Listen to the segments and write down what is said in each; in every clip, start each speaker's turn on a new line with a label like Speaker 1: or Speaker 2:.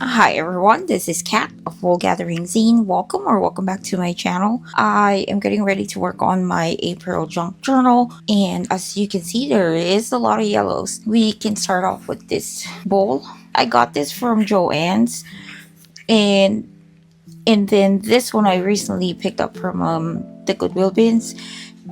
Speaker 1: Hi everyone, this is Kat of Wool Gathering Zine. Welcome back to my channel. I am getting ready to work on my April junk journal, and as you can see, there is a lot of yellows. We can start off with this bowl. I got this from Joann's, and then this one I recently picked up from the Goodwill bins,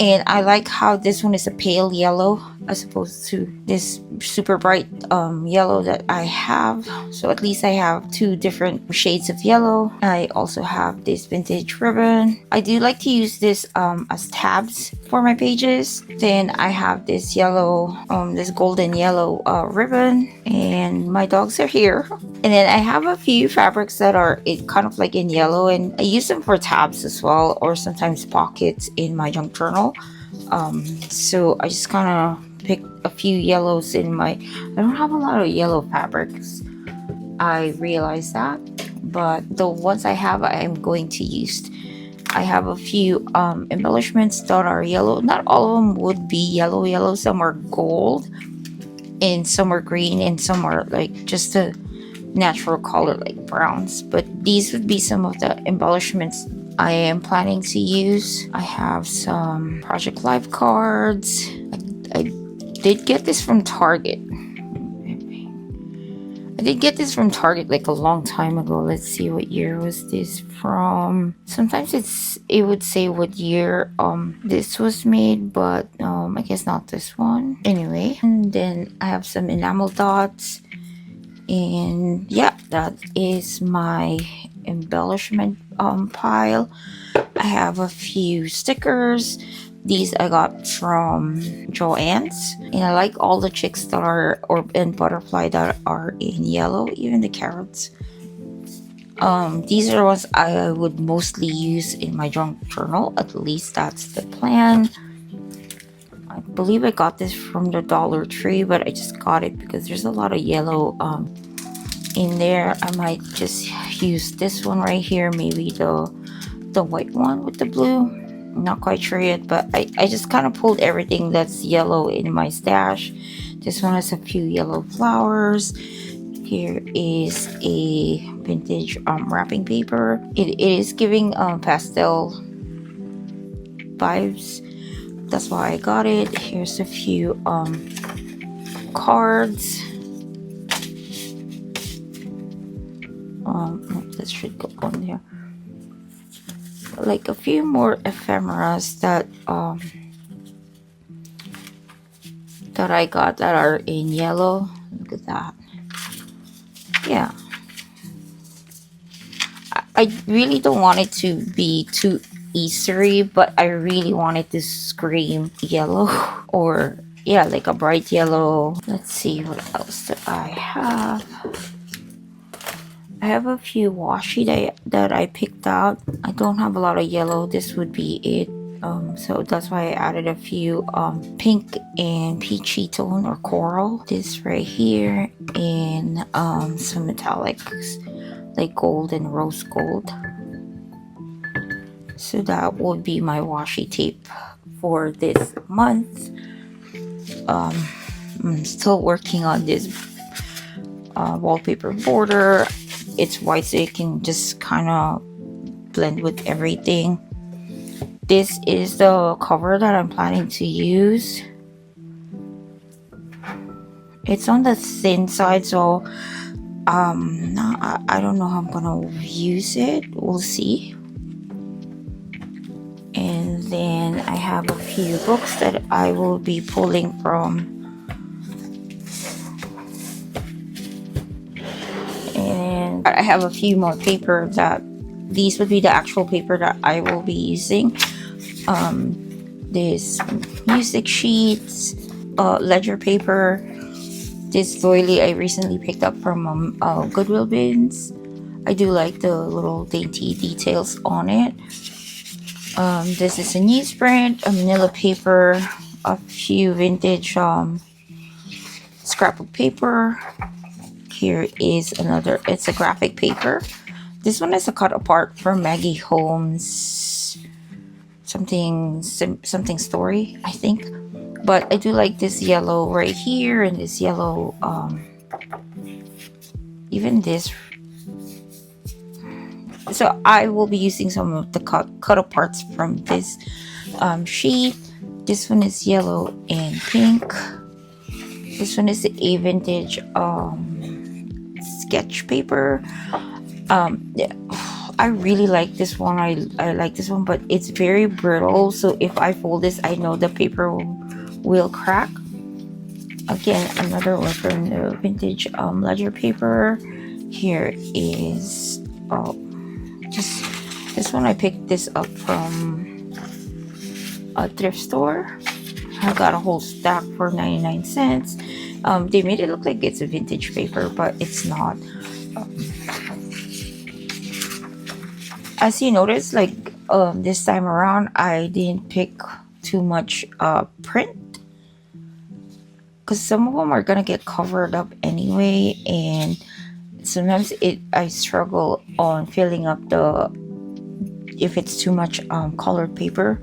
Speaker 1: and I like how this one is a pale yellow as opposed to this super bright yellow that I have. So at least I have two different shades of yellow. I also have this vintage ribbon. I do like to use this as tabs for my pages. Then I have this yellow, this golden yellow ribbon, and my dogs are here. And then I have a few fabrics that are kind of like in yellow, and I use them for tabs as well, or sometimes pockets in my junk journal. So I just kind of pick a few yellows in my. I don't have a lot of yellow fabrics. I realize that, but the ones I have, I'm going to use. I have a few embellishments that are yellow. Not all of them would be yellow. Some are gold, and some are green, and some are like just a natural color like browns. But these would be some of the embellishments I am planning to use. I have some Project Life cards. I did get this from Target. I did get this from Target like a long time ago. Let's see, what year was this from? Sometimes it would say what year this was made, but I guess not this one. Anyway, and then I have some enamel dots. And yeah, that is my embellishment pile. I have a few stickers. These I got from Joann's, and I like all the chicks that are and butterfly that are in yellow, even the carrots. These are ones I would mostly use in my junk journal. At least that's the plan. I believe I got this from the Dollar Tree, but I just got it because there's a lot of yellow in there. I might just use this one right here, maybe the white one with the blue. I'm not quite sure yet, but I just kind of pulled everything that's yellow in my stash. This one has a few yellow flowers. Here is a vintage wrapping paper. It is giving pastel vibes. That's why I got it. Here's a few cards. This should go on there. Like a few more ephemeras that I got that are in yellow. Look at that. Yeah. I really don't want it to be too Eastery, but I really want it to scream yellow or yeah, like a bright yellow. Let's see what else do I have. I have a few washi that I picked out. I don't have a lot of yellow. This would be it. So that's why I added a few pink and peachy tone or coral. This right here, and some metallics like gold and rose gold. So that would be my washi tape for this month. I'm still working on this wallpaper border. It's white, so it can just kind of blend with everything. This is the cover that I'm planning to use. It's on the thin side, so I don't know how I'm gonna use it. We'll see. And then I have a few books that I will be pulling from. And I have a few more paper that these would be the actual paper that I will be using. This music sheets, ledger paper. This doily I recently picked up from Goodwill bins. I do like the little dainty details on it. This is a newsprint, a manila paper, a few vintage scrapbook paper. Here is another, it's a graphic paper. This one is a cut apart from Maggie Holmes something story, I think. But I do like this yellow right here, and this yellow even this So I will be using some of the cut parts from this sheet. This one is yellow and pink. This one is a vintage sketch paper. Yeah, I really like this one. I like this one, but it's very brittle. So if I fold this, I know the paper will crack. Again, another one from the vintage ledger paper. Here is just this one. I picked this up from a thrift store. I got a whole stack for 99 cents. They made it look like it's a vintage paper, but it's not. As you notice, like this time around, I didn't pick too much print because some of them are gonna get covered up anyway, and sometimes I struggle on filling up the if it's too much colored paper.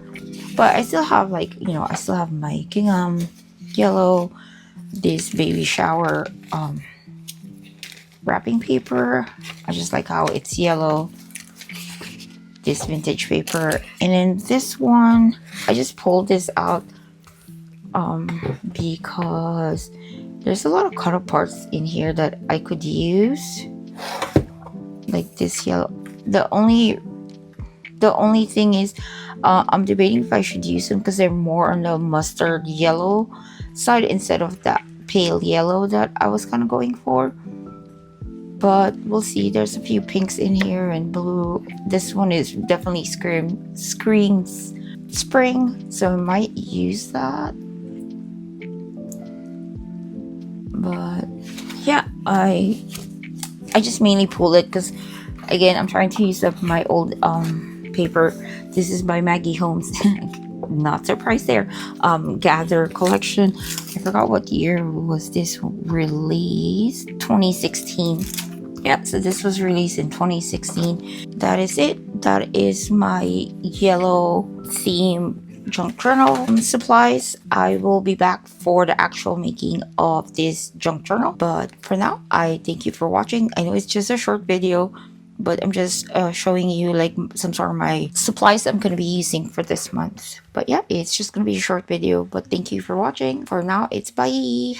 Speaker 1: But I still have, like, I still have my gingham yellow, this baby shower wrapping paper. I just like how it's yellow. This vintage paper, and then this one I just pulled this out because there's a lot of cut parts in here that I could use, like this yellow. The only thing is I'm debating if I should use them because they're more on the mustard yellow side instead of that pale yellow that I was kind of going for. But we'll see. There's a few pinks in here and blue. This one is definitely screams spring, so I might use that. But yeah, I just mainly pulled it because, again, I'm trying to use up my old paper. This is by Maggie Holmes. Not surprised there. Gather collection. I forgot what year was this released. 2016. Yeah, so this was released in 2016. That is it. That is my yellow theme junk journal supplies. I will be back for the actual making of this junk journal. But for now, I thank you for watching. I know it's just a short video, but I'm just showing you like some sort of my supplies I'm going to be using for this month. But yeah, it's just going to be a short video. But thank you for watching. For now, it's bye.